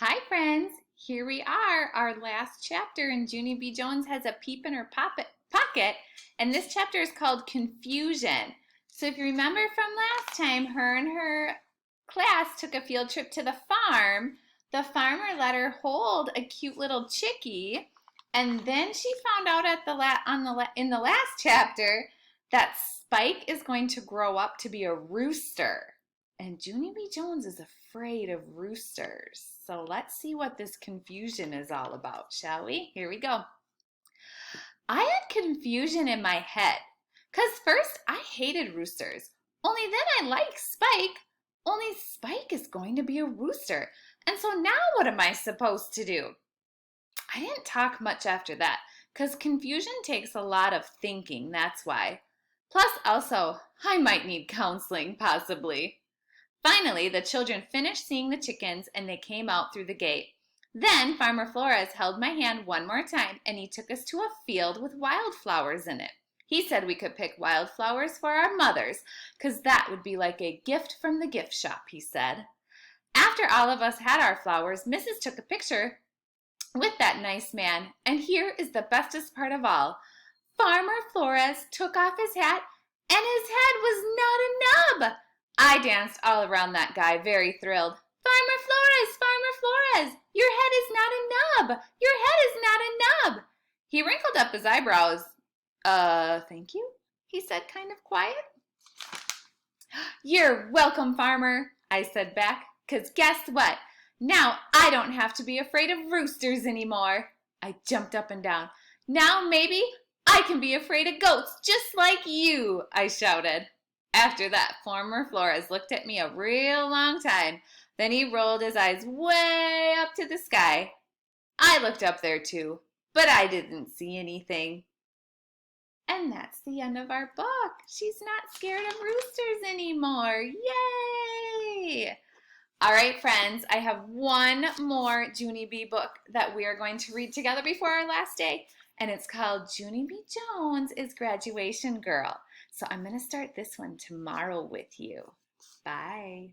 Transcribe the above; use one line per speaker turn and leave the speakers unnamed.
Hi, friends. Here we are, our last chapter, and Junie B. Jones has a peep in her pocket, and this chapter is called Confusion. So, if you remember from last time, her and her class took a field trip to the farm. The farmer let her hold a cute little chickie, and then she found out in the last chapter that Spike is going to grow up to be a rooster. And Junie B. Jones is afraid of roosters. So let's see what this confusion is all about, shall we? Here we go. I had confusion in my head. Because first I hated roosters. Only then I like Spike. Only Spike is going to be a rooster. And so now what am I supposed to do? I didn't talk much after that. Because confusion takes a lot of thinking, that's why. Plus also, I might need counseling, possibly. Finally, the children finished seeing the chickens and they came out through the gate. Then Farmer Flores held my hand one more time and he took us to a field with wildflowers in it. He said we could pick wildflowers for our mothers, 'cause that would be like a gift from the gift shop, he said. After all of us had our flowers, Mrs. took a picture with that nice man, and here is the bestest part of all. Farmer Flores took off his hat and his head was not a nub. I danced all around that guy, very thrilled. Farmer Flores, your head is not a nub. Your head is not a nub. He wrinkled up his eyebrows. Thank you, he said kind of quiet. You're welcome, Farmer, I said back, 'cause guess what? Now I don't have to be afraid of roosters anymore. I jumped up and down. Now maybe I can be afraid of goats just like you, I shouted. After that, Farmer Flores looked at me a real long time. Then he rolled his eyes way up to the sky. I looked up there too, but I didn't see anything. And that's the end of our book. She's not scared of roosters anymore. Yay! All right, friends, I have one more Junie B. book that we are going to read together before our last day, and it's called Junie B. Jones is Graduation Girl. So I'm going to start this one tomorrow with you. Bye.